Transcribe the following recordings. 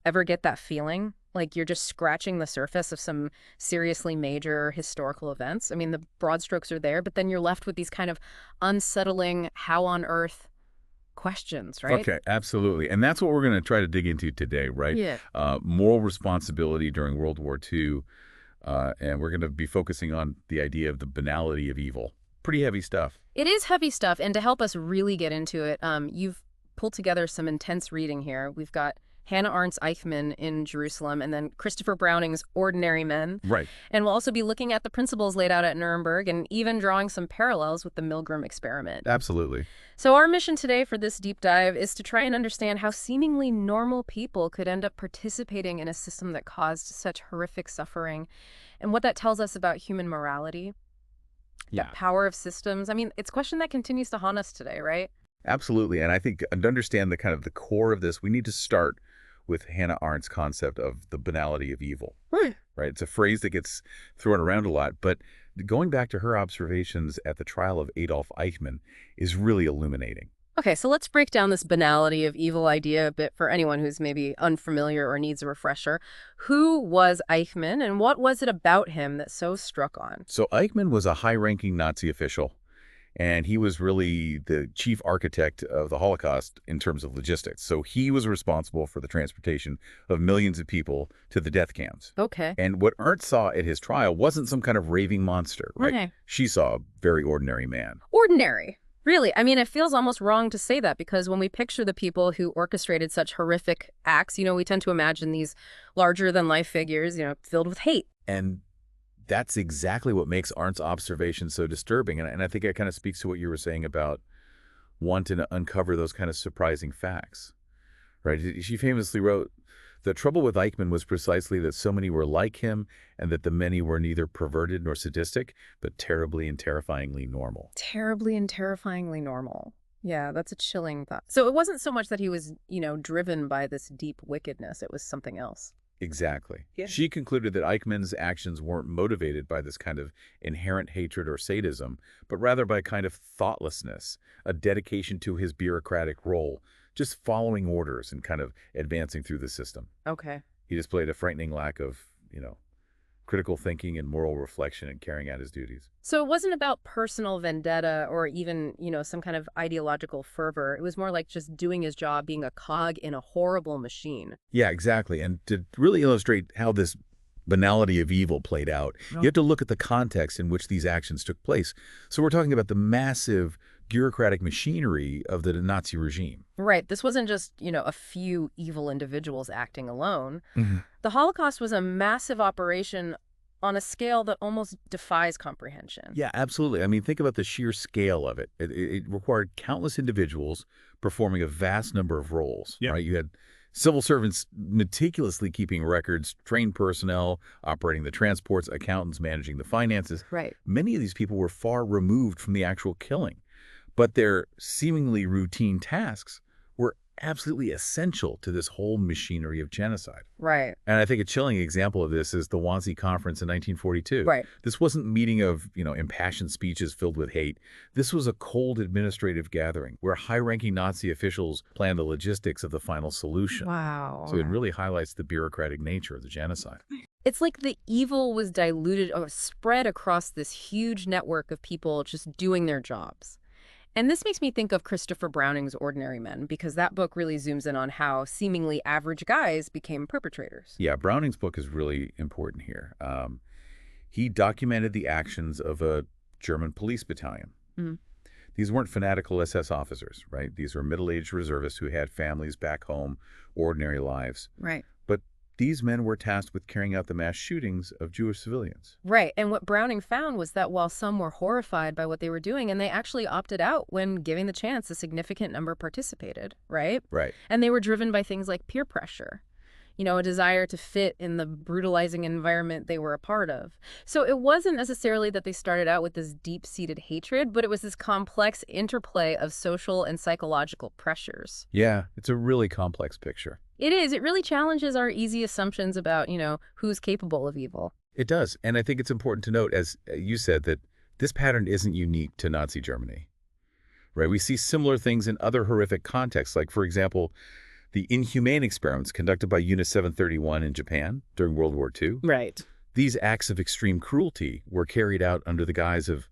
ever get that feeling? Like you're just scratching the surface of some seriously major historical events? I mean, the broad strokes are there, but then you're left with these kind of unsettling, how on earth questions, right? Okay, absolutely. And that's what we're going to try to dig into today, right? Yeah. Moral responsibility during World War II. And we're going to be focusing on the idea of the banality of evil. Pretty heavy stuff. It is heavy stuff, and to help us really get into it, you've pulled together some intense reading here. We've got Hannah Arendt's Eichmann in Jerusalem, and then Christopher Browning's Ordinary Men. Right. And we'll also be looking at the principles laid out at Nuremberg and even drawing some parallels with the Milgram experiment. Absolutely. So our mission today for this deep dive is to try and understand how seemingly normal people could end up participating in a system that caused such horrific suffering, and what that tells us about human morality, the Yeah, power of systems. I mean, it's a question that continues to haunt us today, right? absolutely. And I think to understand the kind of the core of this, we need to start with Hannah Arendt's concept of the banality of evil. Right. Right? It's a phrase that gets thrown around a lot, but going back to her observations at the trial of Adolf Eichmann is really illuminating. Okay, so let's break down this banality of evil idea a bit for anyone who's maybe unfamiliar or needs a refresher. Who was Eichmann, and what was it about him that so struck on? So Eichmann was a high-ranking Nazi official, and he was really the chief architect of the Holocaust in terms of logistics. So he was responsible for the transportation of millions of people to the death camps. Okay. And what Ernst saw at his trial wasn't some kind of raving monster, right? Okay. She saw a very ordinary man. Ordinary. Really, I mean, it feels almost wrong to say that because when we picture the people who orchestrated such horrific acts, we tend to imagine these larger-than-life figures, filled with hate. And that's exactly what makes Arndt's observation so disturbing. And I think it kind of speaks to what you were saying about wanting to uncover those kind of surprising facts, right? She famously wrote, "The trouble with Eichmann was precisely that so many were like him and that the many were neither perverted nor sadistic, but terribly and terrifyingly normal." Terribly and terrifyingly normal. Yeah, that's a chilling thought. So it wasn't so much that he was, driven by this deep wickedness. It was something else. Exactly. Yeah. She concluded that Eichmann's actions weren't motivated by this kind of inherent hatred or sadism, but rather by a kind of thoughtlessness, a dedication to his bureaucratic role, just following orders and kind of advancing through the system. Okay. He displayed a frightening lack of, critical thinking and moral reflection in carrying out his duties. So it wasn't about personal vendetta or even, some kind of ideological fervor. It was more like just doing his job, being a cog in a horrible machine. Yeah, exactly. And to really illustrate how this banality of evil played out, you have to look at the context in which these actions took place. So we're talking about the massive bureaucratic machinery of the Nazi regime. Right. This wasn't just, a few evil individuals acting alone. Mm-hmm. The Holocaust was a massive operation on a scale that almost defies comprehension. Yeah, absolutely. I mean, think about the sheer scale of it. It required countless individuals performing a vast number of roles, right? You had civil servants meticulously keeping records, trained personnel, operating the transports, accountants managing the finances. Right. Many of these people were far removed from the actual killing, but their seemingly routine tasks were absolutely essential to this whole machinery of genocide. Right. And I think a chilling example of this is the Wannsee Conference in 1942. Right. This wasn't a meeting of, impassioned speeches filled with hate. This was a cold administrative gathering where high-ranking Nazi officials planned the logistics of the final solution. Wow. So it really highlights the bureaucratic nature of the genocide. It's like the evil was diluted or spread across this huge network of people just doing their jobs. And this makes me think of Christopher Browning's Ordinary Men, because that book really zooms in on how seemingly average guys became perpetrators. Yeah, Browning's book is really important here. He documented the actions of a German police battalion. Mm. These weren't fanatical SS officers, right? These were middle-aged reservists who had families back home, ordinary lives. Right. But these men were tasked with carrying out the mass shootings of Jewish civilians. Right. And what Browning found was that while some were horrified by what they were doing, and they actually opted out when given the chance, a significant number participated, right? Right. And they were driven by things like peer pressure, a desire to fit in the brutalizing environment they were a part of. So it wasn't necessarily that they started out with this deep-seated hatred, but it was this complex interplay of social and psychological pressures. Yeah, it's a really complex picture. It is. It really challenges our easy assumptions about, who's capable of evil. It does. And I think it's important to note, as you said, that this pattern isn't unique to Nazi Germany, right? We see similar things in other horrific contexts, like, for example, The inhumane experiments conducted by Unit 731 in Japan during World War II, Right. these acts of extreme cruelty were carried out under the guise of,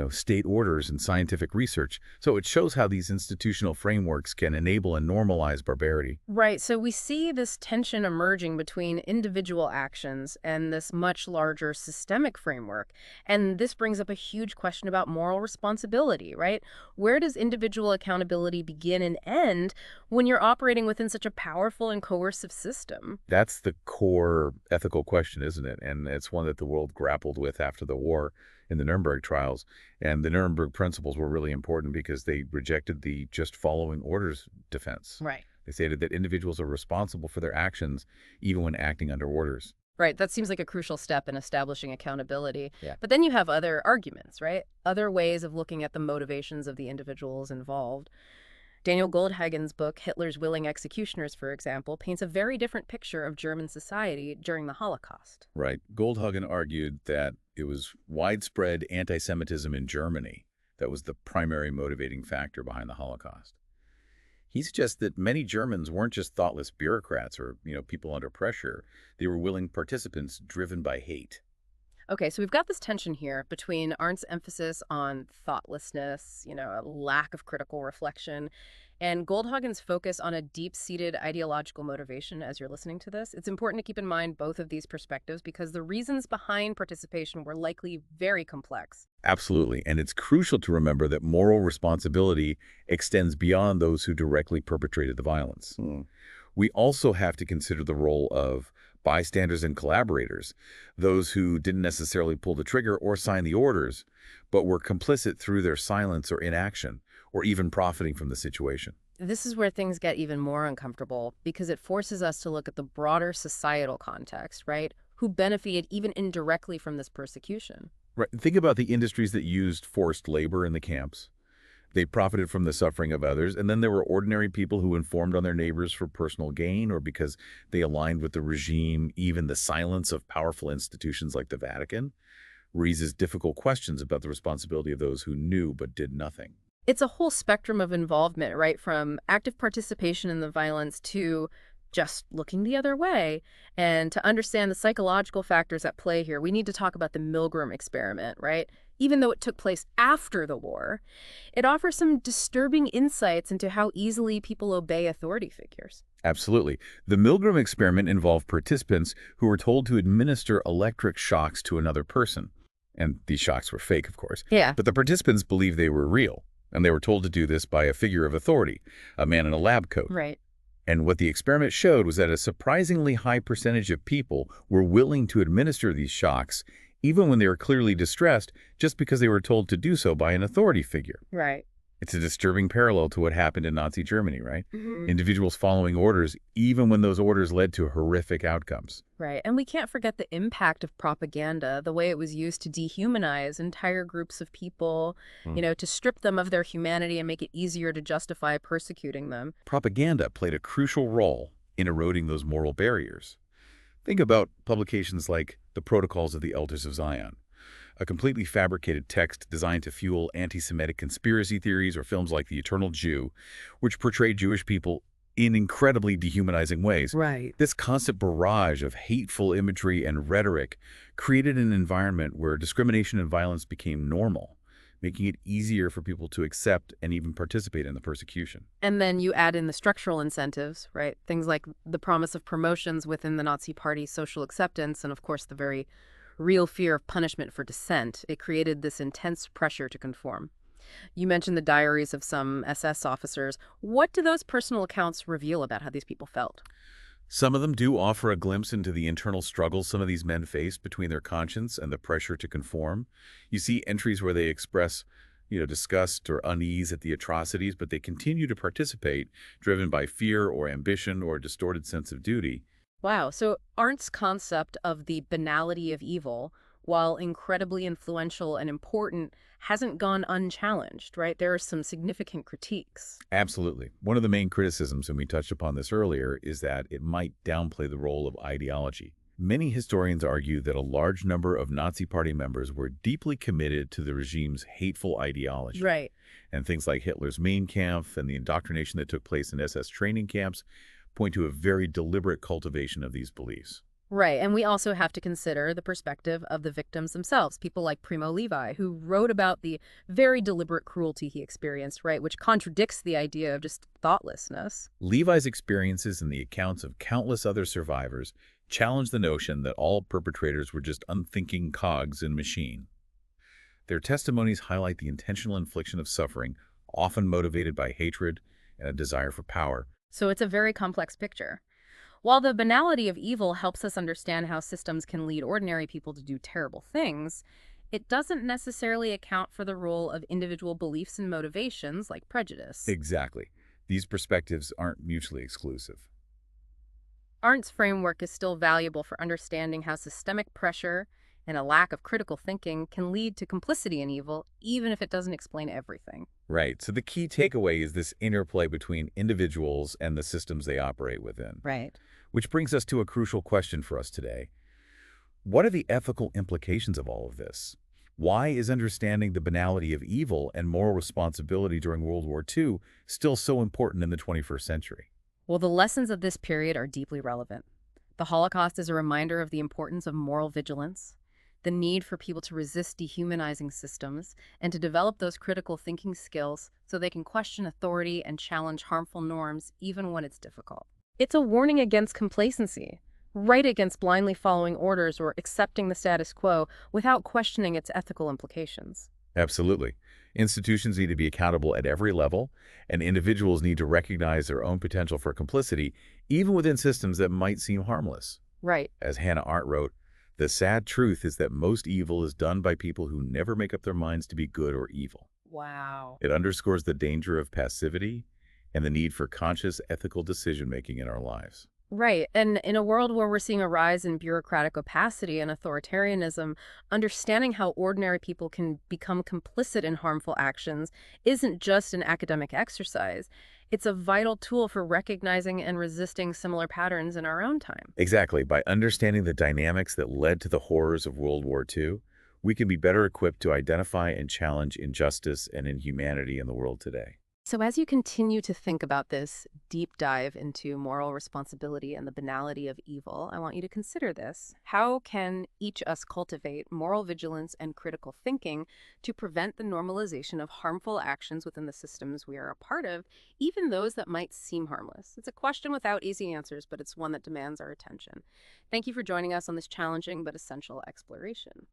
state orders and scientific research. So it shows how these institutional frameworks can enable and normalize barbarity. Right. So we see this tension emerging between individual actions and this much larger systemic framework. And this brings up a huge question about moral responsibility, right? Where does individual accountability begin and end when you're operating within such a powerful and coercive system? That's the core ethical question, isn't it? And it's one that the world grappled with after the war in the Nuremberg trials. And the Nuremberg principles were really important because they rejected the just following orders defense. Right. They stated that individuals are responsible for their actions even when acting under orders. Right. That seems like a crucial step in establishing accountability. Yeah. But then you have other arguments, right? Other ways of looking at the motivations of the individuals involved. Daniel Goldhagen's book, Hitler's Willing Executioners, for example, paints a very different picture of German society during the Holocaust. Right. Goldhagen argued that it was widespread anti-Semitism in Germany that was the primary motivating factor behind the Holocaust. He suggests that many Germans weren't just thoughtless bureaucrats or, people under pressure. They were willing participants driven by hate. Okay, so we've got this tension here between Arndt's emphasis on thoughtlessness, a lack of critical reflection, and Goldhagen's focus on a deep-seated ideological motivation as you're listening to this. It's important to keep in mind both of these perspectives because the reasons behind participation were likely very complex. Absolutely. And it's crucial to remember that moral responsibility extends beyond those who directly perpetrated the violence. We also have to consider the role of bystanders and collaborators, those who didn't necessarily pull the trigger or sign the orders, but were complicit through their silence or inaction, or even profiting from the situation. This is where things get even more uncomfortable because it forces us to look at the broader societal context, right? Who benefited even indirectly from this persecution. Right. Think about the industries that used forced labor in the camps. They profited from the suffering of others, and then there were ordinary people who informed on their neighbors for personal gain or because they aligned with the regime. Even the silence of powerful institutions like the Vatican raises difficult questions about the responsibility of those who knew but did nothing. It's a whole spectrum of involvement, right? From active participation in the violence to just looking the other way. And to understand the psychological factors at play here, we need to talk about the Milgram experiment, right? Even though it took place after the war, it offers some disturbing insights into how easily people obey authority figures. Absolutely. The Milgram experiment involved participants who were told to administer electric shocks to another person. And these shocks were fake, of course. Yeah. But the participants believed they were real. And they were told to do this by a figure of authority, a man in a lab coat. Right. And what the experiment showed was that a surprisingly high percentage of people were willing to administer these shocks, even when they were clearly distressed, just because they were told to do so by an authority figure. Right. It's a disturbing parallel to what happened in Nazi Germany, right? Mm-hmm. Individuals following orders, even when those orders led to horrific outcomes. Right. And we can't forget the impact of propaganda, the way it was used to dehumanize entire groups of people, to strip them of their humanity and make it easier to justify persecuting them. Propaganda played a crucial role in eroding those moral barriers. Think about publications like the Protocols of the Elders of Zion, a completely fabricated text designed to fuel anti-Semitic conspiracy theories, or films like The Eternal Jew, which portray Jewish people in incredibly dehumanizing ways. Right. This constant barrage of hateful imagery and rhetoric created an environment where discrimination and violence became normal, making it easier for people to accept and even participate in the persecution. And then you add in the structural incentives, right? Things like the promise of promotions within the Nazi Party's social acceptance, and of course the very real fear of punishment for dissent. It created this intense pressure to conform. You mentioned the diaries of some SS officers. What do those personal accounts reveal about how these people felt? Some of them do offer a glimpse into the internal struggles some of these men faced between their conscience and the pressure to conform. You see entries where they express, disgust or unease at the atrocities, but they continue to participate, driven by fear or ambition or a distorted sense of duty. Wow. So Arndt's concept of the banality of evil, while incredibly influential and important, hasn't gone unchallenged, right? There are some significant critiques. Absolutely. One of the main criticisms, and we touched upon this earlier, is that it might downplay the role of ideology. Many historians argue that a large number of Nazi Party members were deeply committed to the regime's hateful ideology. Right. And things like Hitler's Mein Kampf and the indoctrination that took place in SS training camps point to a very deliberate cultivation of these beliefs. Right, and we also have to consider the perspective of the victims themselves, people like Primo Levi, who wrote about the very deliberate cruelty he experienced, right, which contradicts the idea of just thoughtlessness. Levi's experiences and the accounts of countless other survivors challenge the notion that all perpetrators were just unthinking cogs in a machine. Their testimonies highlight the intentional infliction of suffering, often motivated by hatred and a desire for power. So it's a very complex picture. While the banality of evil helps us understand how systems can lead ordinary people to do terrible things, it doesn't necessarily account for the role of individual beliefs and motivations like prejudice. Exactly. These perspectives aren't mutually exclusive. Arndt's framework is still valuable for understanding how systemic pressure and a lack of critical thinking can lead to complicity in evil, even if it doesn't explain everything. Right. So the key takeaway is this interplay between individuals and the systems they operate within. Right. Which brings us to a crucial question for us today. What are the ethical implications of all of this? Why is understanding the banality of evil and moral responsibility during World War II still so important in the 21st century? Well, the lessons of this period are deeply relevant. The Holocaust is a reminder of the importance of moral vigilance, the need for people to resist dehumanizing systems, and to develop those critical thinking skills so they can question authority and challenge harmful norms even when it's difficult. It's a warning against complacency, right against blindly following orders or accepting the status quo without questioning its ethical implications. Absolutely. Institutions need to be accountable at every level, and individuals need to recognize their own potential for complicity, even within systems that might seem harmless. Right. As Hannah Arendt wrote, the sad truth is that most evil is done by people who never make up their minds to be good or evil. Wow. It underscores the danger of passivity and the need for conscious ethical decision-making in our lives. Right. And in a world where we're seeing a rise in bureaucratic opacity and authoritarianism, understanding how ordinary people can become complicit in harmful actions isn't just an academic exercise. It's a vital tool for recognizing and resisting similar patterns in our own time. Exactly. By understanding the dynamics that led to the horrors of World War II, we can be better equipped to identify and challenge injustice and inhumanity in the world today. So, as you continue to think about this deep dive into moral responsibility and the banality of evil, I want you to consider this. How can each us cultivate moral vigilance and critical thinking to prevent the normalization of harmful actions within the systems we are a part of, even those that might seem harmless? It's a question without easy answers, but it's one that demands our attention. Thank you for joining us on this challenging but essential exploration.